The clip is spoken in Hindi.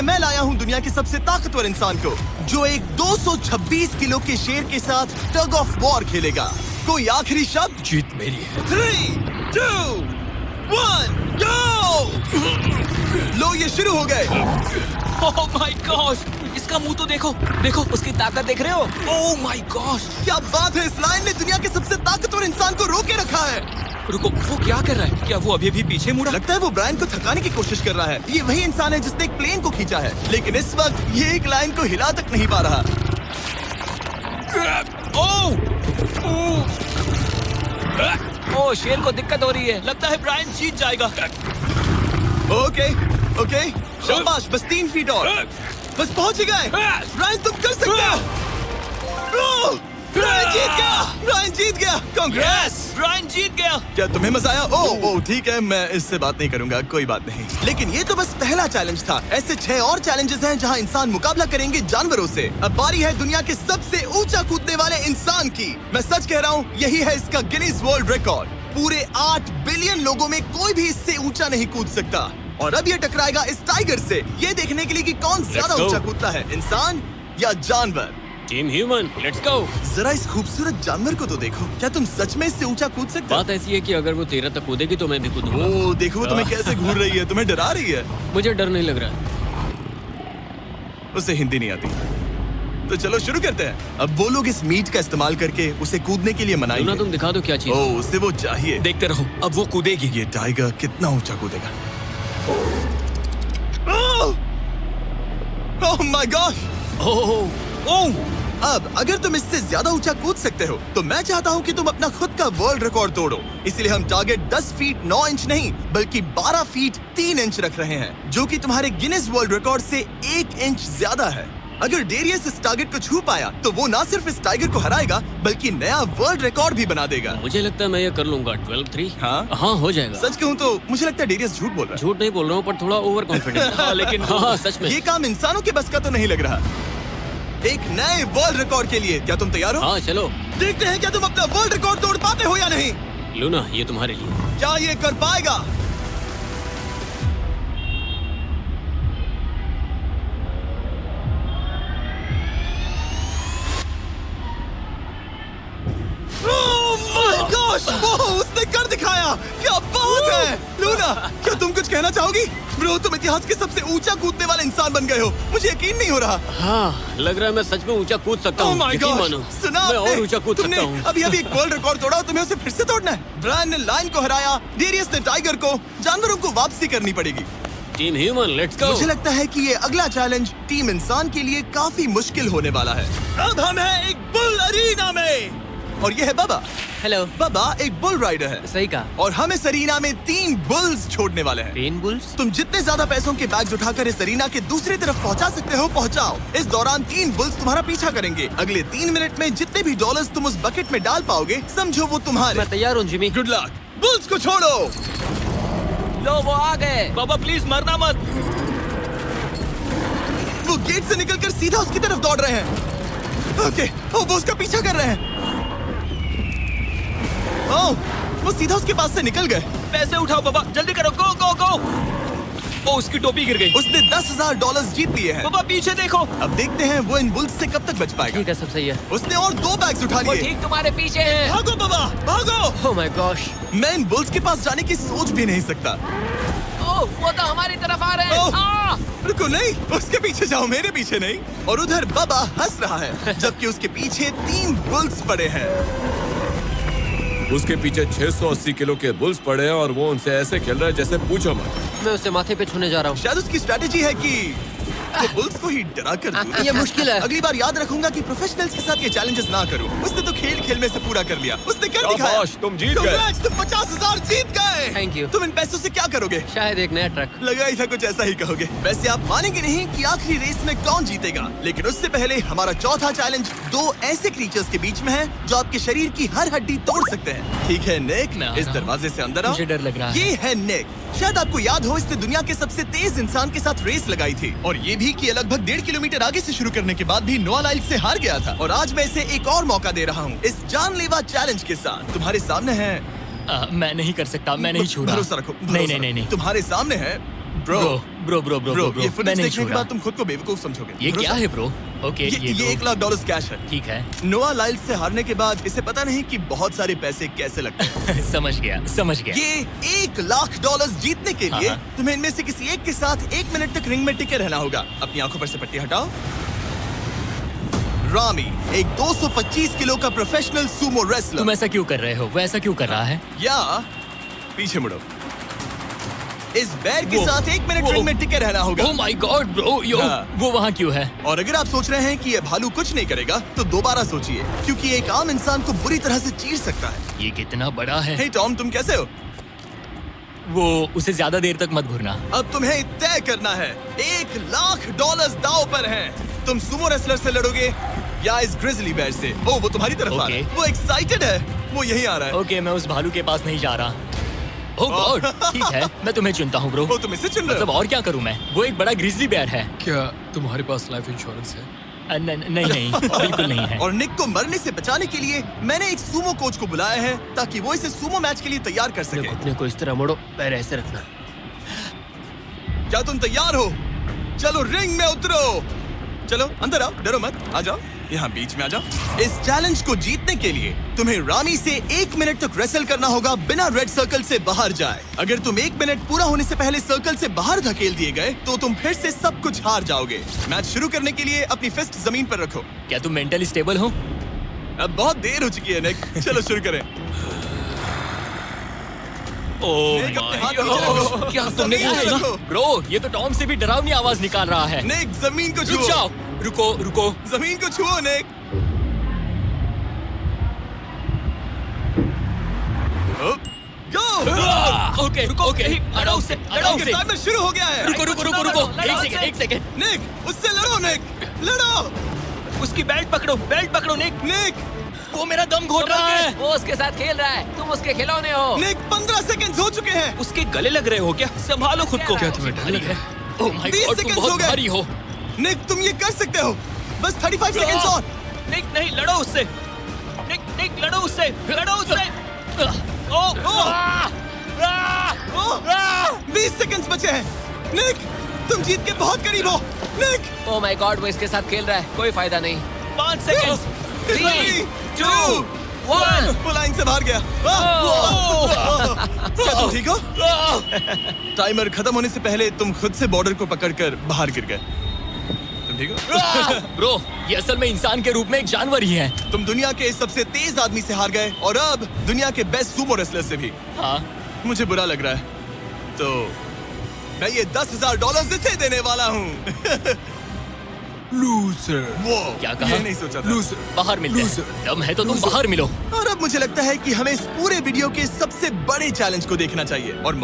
इसलिए मैं लाया हूँ दुनिया के सबसे ताकतवर इंसान को, जो एक 226 किलो के शेर के साथ टग ऑफ वॉर खेलेगा। कोई आखिरी शब्द? जीत मेरी है। 3, 2, 1, गो! लो, ये शुरू हो गए। ओह माय गॉश, इसका मुंह तो देखो, देखो उसकी ताकत देख रहे हो? ओह माय गॉश, क्या बात है, इस लायन ने दुनिया के सबसे ताकतवर इंसान को रोके रखा है। रुको, वो क्या कर रहा है? क्या वो अभी भी पीछे मुड़ा? लगता है वो ब्रायन को थकाने की कोशिश कर रहा है। ये वही इंसान है जिसने एक प्लेन को खींचा है, लेकिन इस वक्त ये एक लायन को हिला तक नहीं पा रहा। ओह, शेर को दिक्कत हो रही है। लगता है ब्रायन जीत जाएगा। ओके, ओके, शाबाश, बस 3 फीट और, बस पहुंच ही गए। ब्रायन, तुम कर सकते हो। ब्रायन जीत गया, ब्रायन जीत गया। कांग्रेस, ब्रायन जीत गया। क्या तुम्हें मजा आया? ओह, ठीक है, मैं इससे बात नहीं करूंगा, कोई बात नहीं। लेकिन ये तो बस पहला चैलेंज था। ऐसे 6 और चैलेंजेस हैं जहां इंसान मुकाबला करेंगे जानवरों से। अब बारी है दुनिया के सबसे ऊंचा कूदने वाले इंसान की। मैं सच कह रहा हूँ, यही है इसका गिनीज वर्ल्ड रिकॉर्ड। पूरे 8 बिलियन लोगों में कोई भी इससे ऊंचा नहीं कूद सकता। और अब ये टकराएगा इस टाइगर से, ये देखने के लिए कि कौन ज्यादा ऊंचा कूदता है, इंसान या जानवर। Team human, let's go. जरा इस खूबसूरत जानवर को तो देखो। क्या तुम सच में इससे ऊंचा कूद सकते हो? बात ऐसी है कि अगर वो 13 तक कूदेगी तो मैं भी कूदूंगा। ओह, देखो वो तुम्हें कैसे घूर रही है, तुम्हें डरा रही है। मुझे डर नहीं लग रहा। उसे हिंदी नहीं आती, तो चलो शुरू करते हैं। अब वो लोग इस मीट का इस्तेमाल करके उसे कूदने के लिए मनाएंगे। तुम दिखा दो क्या चीज। ओह, उसे वो चाहिए। देखते रहो, अब वो कूदेगी। ये टाइगर कितना ऊंचा कूदेगा। Oh my gosh. ओह, अब अगर तुम इससे ज्यादा ऊंचा कूद सकते हो तो मैं चाहता हूँ कि तुम अपना खुद का वर्ल्ड रिकॉर्ड तोड़ो। इसलिए हम टारगेट 10 फीट 9 इंच नहीं बल्कि 12 फीट 3 इंच रख रहे हैं, जो कि तुम्हारे गिनीज वर्ल्ड रिकॉर्ड से 1 इंच ज्यादा है। अगर डेरियस इस टारगेट को छू पाया तो वो ना सिर्फ इस टाइगर को हराएगा बल्कि नया वर्ल्ड रिकॉर्ड भी बना देगा। मुझे लगता है मैं ये कर लूंगा। 12-3। हाँ हो जाएगा। सच कहूँ तो मुझे लगता है डेरियस झूठ बोल रहा है। झूठ नहीं बोल रहा हूँ, पर थोड़ा ओवर कॉन्फिडेंस। लेकिन हाँ, सच में ये काम इंसानों के बस का तो नहीं लग रहा। एक नए वर्ल्ड रिकॉर्ड के लिए क्या तुम तैयार हो? हाँ, चलो देखते हैं क्या तुम अपना वर्ल्ड रिकॉर्ड तोड़ पाते हो या नहीं। लूना, ये तुम्हारे लिए। क्या ये कर पाएगा? Oh my gosh! ओह, उसने कर दिखाया। क्या बात है लूना, क्या तुम कुछ कहना चाहोगी? ब्रो, तुम इतिहास के सबसे ऊंचा कूदने वाले इंसान बन गए हो। मुझे यकीन नहीं हो रहा। हाँ, लग रहा है मैं सच में ऊंचा कूद सकता हूँ। Oh my यकीन gosh! मानो, सुना मैं आपने? और ऊंचा कूद तुमने सकता हूँ। अभी एक वर्ल्ड रिकॉर्ड तोड़ा, तुम्हें उसे फिर से तोड़ना है। ब्रायन ने लायन को हराया, डेरियस ने टाइगर को, जानवरों को वापसी करनी पड़ेगी। Team human, let's go. मुझे लगता है कि ये अगला चैलेंज टीम इंसान के लिए काफी मुश्किल होने वाला है। अब हम हैं एक बुल अरीना में और ये है बाबा। हेलो। बाबा एक बुल राइडर है। सही कहा। और हम इस अरीना में 3 बुल्स छोड़ने वाले हैं। 3 बुल्स? तुम जितने ज्यादा पैसों के बैग्स उठाकर इस अरीना के दूसरी तरफ पहुंचा सकते हो पहुंचाओ। इस दौरान 3 बुल्स तुम्हारा पीछा करेंगे। अगले 3 मिनट में जितने भी डॉलर्स तुम उस बकेट में डाल पाओगे समझो वो तुम्हारे। मैं तैयार हूँ जिमी। Good luck. बुल्स को छोड़ो। लो, वो आ गए। बाबा प्लीज मरना मत। वो गेट से निकलकर सीधा उसकी तरफ दौड़ रहे हैं। ओके, वो उसका पीछा कर रहे हैं। ओह, वो सीधा उसके पास से निकल गए। पैसे उठाओ बाबा, जल्दी करो, गो गो गो। ओ, उसकी टोपी गिर गई। उसने $10,000 जीत लिए हैं। बाबा पीछे देखो। अब देखते हैं वो इन बुल्स से कब तक बच पाएगा। ठीक है, सब सही है। उसने और 2 बैग्स उठा वो लिए। ठीक तुम्हारे पीछे है। भागो बाबा, भागो। Oh my gosh. मैं इन बुल्स के पास जाने की सोच भी नहीं सकता। ओह, वो तो हमारी तरफ आ रहे ओह। हैं। रुको, नहीं, उसके पीछे जाओ, मेरे पीछे नहीं। और उधर बाबा हंस रहा है जबकि उसके पीछे 3 बुल्स पड़े हैं। उसके पीछे 680 किलो के बुल्स पड़े हैं और वो उनसे ऐसे खेल रहा है जैसे पूछो मत। मैं उसे माथे पे छूने जा रहा हूँ। शायद उसकी स्ट्रैटेजी है कि वो बुल्स को ही डरा कर दूं। ये मुश्किल है। अगली बार याद रखूंगा कि प्रोफेशनल्स के साथ ये चैलेंजेस ना करूं। उसने तो खेल खेल में से पूरा कर लिया। उसने कर दिखाया। शाबाश, तुम जीत गए। Congrats, तुम 50,000 जीत गए। Thank you। तुम इन पैसों से क्या करोगे? शायद एक नया ट्रक। लगा ही था कुछ ऐसा ही कहोगे। वैसे आप मानेंगे नहीं कि आखिरी रेस में कौन जीतेगा, लेकिन उससे पहले हमारा चौथा चैलेंज 2 ऐसे क्रीचर्स के बीच में है जो आपके शरीर की हर हड्डी तोड़ सकते हैं। ठीक है निक, ना, इस ना। दरवाजे से अंदर आओ। मुझे डर लग रहा है। ये है निक। शायद आपको याद हो इसने दुनिया के सबसे तेज इंसान के साथ रेस लगाई थी और ये भी कि लगभग 1.5 किलोमीटर आगे से शुरू करने के बाद भी नोआ लाइल से हार गया था। और आज मैं इसे एक और मौका दे रहा हूँ इस जानलेवा चैलेंज के साथ। तुम्हारे सामने है मैं नहीं कर सकता, मैं नहीं छोड़ा। भरोसा रखो, नहीं नहीं नहीं नहीं। तुम्हारे सामने है bro. Bro bro bro bro, bro ये मैं फुटेज नहीं देखने के छोड़ा। बाद तुम खुद को बेवकूफ समझोगे। ये भरोसा? क्या है ब्रो? ओके ये तो $1 लाख कैश है। ठीक है। नोआ लाइल्स से हारने के बाद इसे पता नहीं कि बहुत सारे पैसे कैसे लगते हैं। समझ गया। ये $1 लाख जीतने के लिए हाँ। तुम्हें इनमें से किसी एक के साथ 1 मिनट तक रिंग में टिके रहना होगा। अपनी आंखों पर से पट्टी हटाओ। रामी एक 225 किलो का प्रोफेशनल सूमो रेसलर। तुम ऐसा क्यों कर रहे हो? वो ऐसा क्यों कर रहा है? या पीछे मुड़ो। इस बैर के वो- साथ 1 मिनट वो- रिंग में टिके रहना होगा। ओह माय गॉड ब्रो, यो हाँ। वो वहाँ क्यों है? और अगर आप सोच रहे हैं कि ये भालू कुछ नहीं करेगा तो दोबारा सोचिए, क्योंकि ये एक आम इंसान को बुरी तरह से चीर सकता है। ये कितना बड़ा है। हे टॉम, तुम कैसे हो? वो उसे ज्यादा देर तक मत घूरना। अब तुम्हें तय करना है। $1 लाख दांव पर हैं। तुम सुमो रेसलर से लड़ोगे या इस ग्रिजली बेयर से? ओ, वो तुम्हारी तरफ आ रहा है। ओके। वो एक्साइटेड है। वो यहीं आ रहा है। ओके, मैं उस भालू के पास नहीं जा रहा। ओह गॉड, ठीक है, मैं तुम्हें चुनता हूँ ब्रो। वो तुम इसे चुन रहे मतलब हो? और क्या करूँ मैं? वो एक बड़ा ग्रिजली बेयर है। क्या तुम्हारे पास लाइफ इंश्योरेंस है? नहीं बिल्कुल नहीं है। और निक को मरने से बचाने के लिए मैंने एक सूमो कोच को बुलाया है ताकि वो इसे सूमो मैच के लिए तैयार कर सके। घुटने को इस तरह मोड़ो, पैर ऐसे रखना। क्या तुम तैयार हो? चलो रिंग में उतरो। चलो अंदर आओ, डरो मत, आ जाओ, यहाँ बीच में आ जाओ। इस चैलेंज को जीतने के लिए तुम्हें रामी से 1 मिनट तक रेसल करना होगा बिना रेड सर्कल से बाहर जाए। अगर तुम 1 मिनट पूरा होने से पहले सर्कल से बाहर धकेल दिए गए तो तुम फिर से सब कुछ हार जाओगे। मैच शुरू करने के लिए अपनी फिस्ट जमीन पर रखो। क्या तुम मेंटली स्टेबल हो? अब बहुत देर हो चुकी है निक, चलो शुरू करें। ओह निक, अपने माय हाथ नीचे रखो। गॉड, क्या तुमने जमीन वो पे सुना? रखो। ब्रो, ये तो टॉम से भी डरावनी आवाज निकाल रहा है। निक, जमीन को रुक छुओ। जाओ, रुको। जमीन को छुओ निक। गो। ओके, लड़ो उससे। टाइमर शुरू हो गया है। रुको, एक सेकंड। निक, उससे लड़ो निक, लड़ो। उसकी बेल्ट पकड़ो निक। निक, वो मेरा दम घोट रहा है। वो उसके साथ खेल रहा है, तुम उसके खिलौने हो। निक, 15 सेकंड हो चुके हैं। उसके गले लग रहे हो क्या? संभालो खुद को। क्या तुम्हें डर लग रहा है? ओह माय 20 गॉड, तुम सेकंड्स बहुत हो गए। भारी हो। निक, तुम ये कर सकते हो। बस 35 सेकंड्स और। निक नहीं, लड़ो उससे। निक लड़ो उससे। ओह 20 सेकंड्स बचे हैं। निक, तुम जीत के बहुत करीब हो। निक, ओ माय गॉड, वो इसके साथ खेल रहा है, कोई फायदा नहीं। 5 सेकंड। 3, 2, 1 वो लाइन से बाहर गया। क्या तुम ठीक हो? टाइमर खत्म होने से पहले तुम खुद से बॉर्डर को पकड़कर बाहर गिर गए। तुम ठीक हो? ब्रो, ये असल में इंसान के रूप में एक जानवर ही है। तुम दुनिया के सबसे तेज आदमी से हार गए और अब दुनिया के बेस्ट सूमो रेसलर से भी। हाँ, मुझे बुरा लग रहा है, तो मैं ये $10,000 इसे देने वाला हूँ। लूजर। वो क्या कहा? ये नहीं सोचा था। बाहर मिलते हैं। दम है तो तुम बाहर मिलो। और अब मुझे लगता है कि हमें इस पूरे वीडियो के सबसे बड़े चैलेंज को देखना चाहिए और